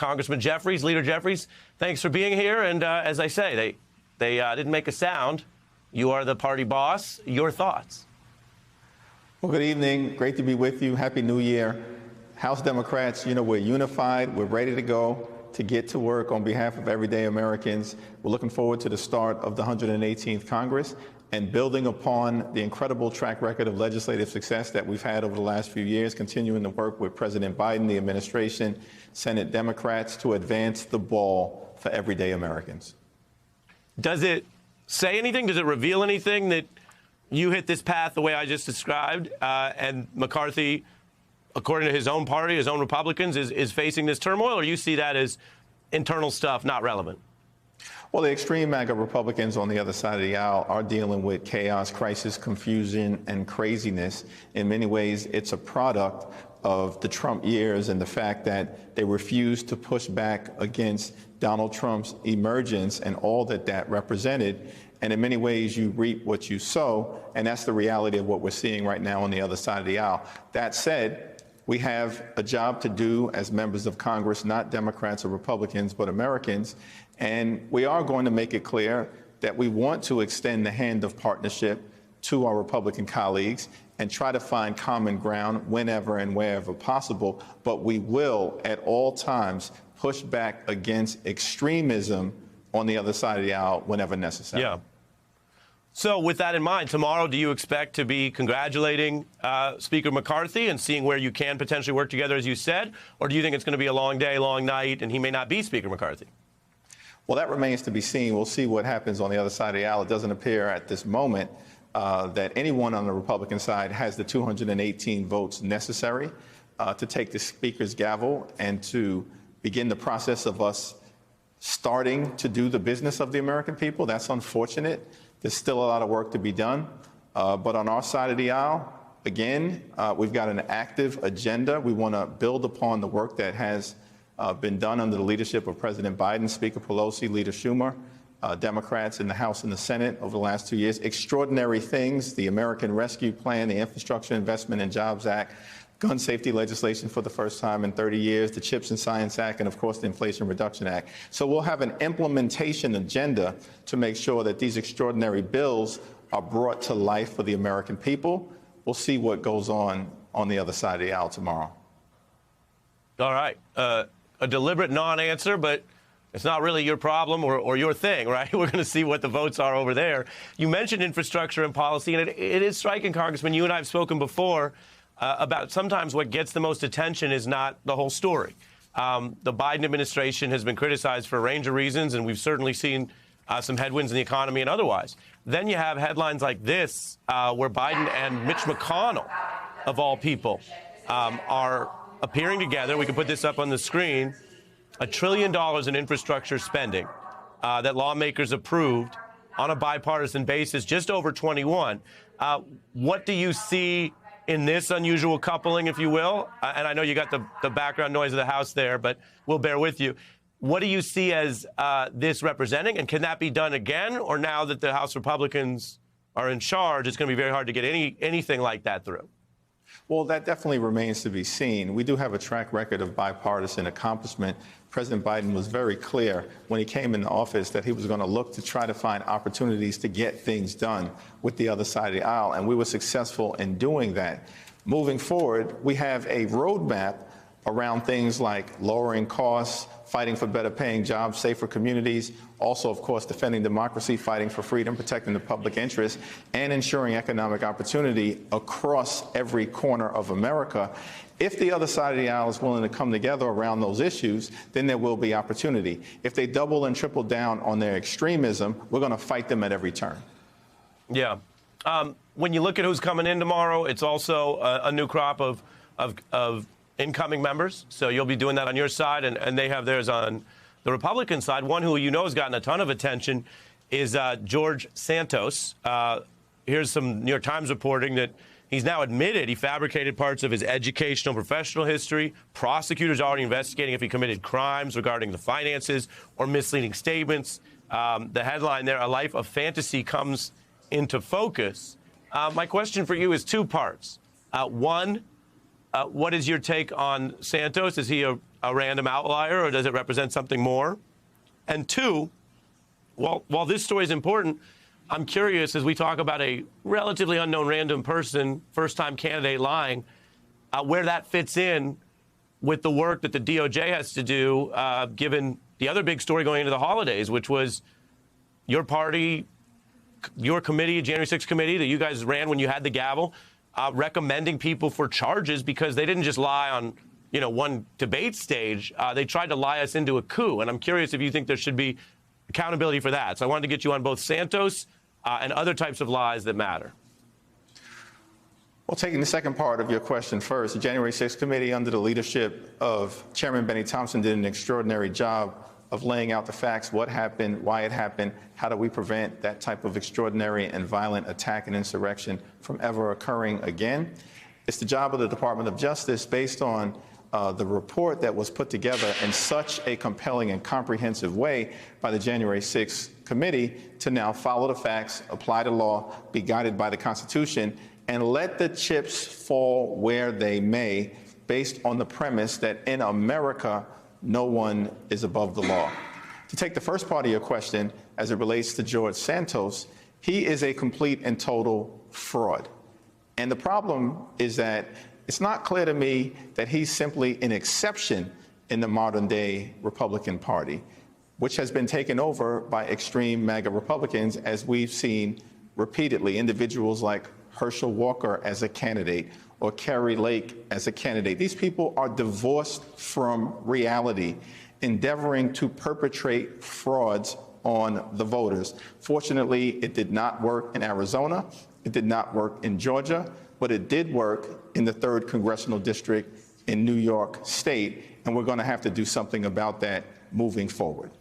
Congressman Jeffries, Leader Jeffries, thanks for being here. And as I say, they didn't make a sound. You are the party boss. Your thoughts? Well, good evening. Great to be with you. Happy New Year. House Democrats, we're unified. We're ready to go to get to work on behalf of everyday Americans. We're looking forward to the start of the 118th Congress and building upon the incredible track record of legislative success that we've had over the last few years, continuing to work with President Biden, the administration, Senate Democrats to advance the ball for everyday Americans. Does it say anything? Does it reveal anything that you hit this path the way I just described, and McCarthy, according to his own party, his own Republicans, is facing this turmoil, or you see that as internal stuff, not relevant? Well, the extreme MAGA Republicans on the other side of the aisle are dealing with chaos, crisis, confusion, and craziness. In many ways, it's a product of the Trump years and the fact that they refused to push back against Donald Trump's emergence and all that that represented. And in many ways, you reap what you sow, and that's the reality of what we're seeing right now on the other side of the aisle. That said, we have a job to do as members of Congress, not Democrats or Republicans, but Americans. And we are going to make it clear that we want to extend the hand of partnership to our Republican colleagues and try to find common ground whenever and wherever possible. But we will, at all times, push back against extremism on the other side of the aisle whenever necessary. Yeah. So with that in mind, tomorrow, do you expect to be congratulating Speaker McCarthy and seeing where you can potentially work together, as you said? Or do you think it's going to be a long day, long night, and he may not be Speaker McCarthy? Well, that remains to be seen. We'll see what happens on the other side of the aisle. It doesn't appear at this moment that anyone on the Republican side has the 218 votes necessary to take the Speaker's gavel and to begin the process of us starting to do the business of the American people. That's unfortunate. There's still a lot of work to be done. But on our side of the aisle, again, we've got an active agenda. We want to build upon the work that has been done under the leadership of President Biden, Speaker Pelosi, Leader Schumer, Democrats in the House and the Senate over the last 2 years. Extraordinary things, the American Rescue Plan, the Infrastructure Investment and Jobs Act, gun safety legislation for the first time in 30 years, the CHIPS and Science Act, and of course the Inflation Reduction Act. So we'll have an implementation agenda to make sure that these extraordinary bills are brought to life for the American people. We'll see what goes on the other side of the aisle tomorrow. All right. A deliberate non-answer, but it's not really your problem or your thing, right? We're going to see what the votes are over there. You mentioned infrastructure and policy, and it is striking, Congressman. You and I have spoken before about sometimes what gets the most attention is not the whole story. The Biden administration has been criticized for a range of reasons, and we've certainly seen some headwinds in the economy and otherwise. Then you have headlines like this, where Biden and Mitch McConnell, of all people, are appearing together. We can put this up on the screen. $1 trillion in infrastructure spending that lawmakers approved on a bipartisan basis, just over 21. What do you see in this unusual coupling, if you will? And I know you got the background noise of the House there, but we'll bear with you. What do you see as this representing? And can that be done again? Or now that the House Republicans are in charge, it's going to be very hard to get anything like that through? Well, that definitely remains to be seen. We do have a track record of bipartisan accomplishment. President Biden was very clear when he came into office that he was going to look to try to find opportunities to get things done with the other side of the aisle, and we were successful in doing that. Moving forward, we have a roadmap around things like lowering costs, fighting for better paying jobs, safer communities, also, of course, defending democracy, fighting for freedom, protecting the public interest, and ensuring economic opportunity across every corner of America. If the other side of the aisle is willing to come together around those issues, then there will be opportunity. If they double and triple down on their extremism, we're going to fight them at every turn. Yeah. When you look at who's coming in tomorrow, it's also a new crop of incoming members. So you'll be doing that on your side, and they have theirs on the Republican side. One who you know has gotten a ton of attention is George Santos. Here's some New York Times reporting that he's now admitted he fabricated parts of his educational professional history. Prosecutors are already investigating if he committed crimes regarding the finances or misleading statements. The headline there, "A Life of Fantasy Comes into Focus." My question for you is two parts. One, what is your take on Santos? Is he a a random outlier, or does it represent something more? And two, while this story is important, I'm curious, as we talk about a relatively unknown random person, first-time candidate lying, where that fits in with the work that the DOJ has to do, given the other big story going into the holidays, which was your party, your committee, January 6th committee that you guys ran when you had the gavel, recommending people for charges because they didn't just lie on, one debate stage. They tried to lie us into a coup. And I'm curious if you think there should be accountability for that. So I wanted to get you on both Santos and other types of lies that matter. Well, taking the second part of your question first, the January 6th committee under the leadership of Chairman Benny Thompson did an extraordinary job of laying out the facts, what happened, why it happened, how do we prevent that type of extraordinary and violent attack and insurrection from ever occurring again. It's the job of the Department of Justice, based on the report that was put together in such a compelling and comprehensive way by the January 6th committee, to now follow the facts, apply the law, be guided by the Constitution, and let the chips fall where they may, based on the premise that in America, no one is above the law. To take the first part of your question, as it relates to George Santos, he is a complete and total fraud. And the problem is that it's not clear to me that he's simply an exception in the modern-day Republican Party, which has been taken over by extreme MAGA Republicans, as we've seen repeatedly. Individuals like Herschel Walker as a candidate, or Carrie Lake as a candidate. These people are divorced from reality, endeavoring to perpetrate frauds on the voters. Fortunately, it did not work in Arizona. It did not work in Georgia, but it did work in the 3rd Congressional District in New York State, and we're going to have to do something about that moving forward.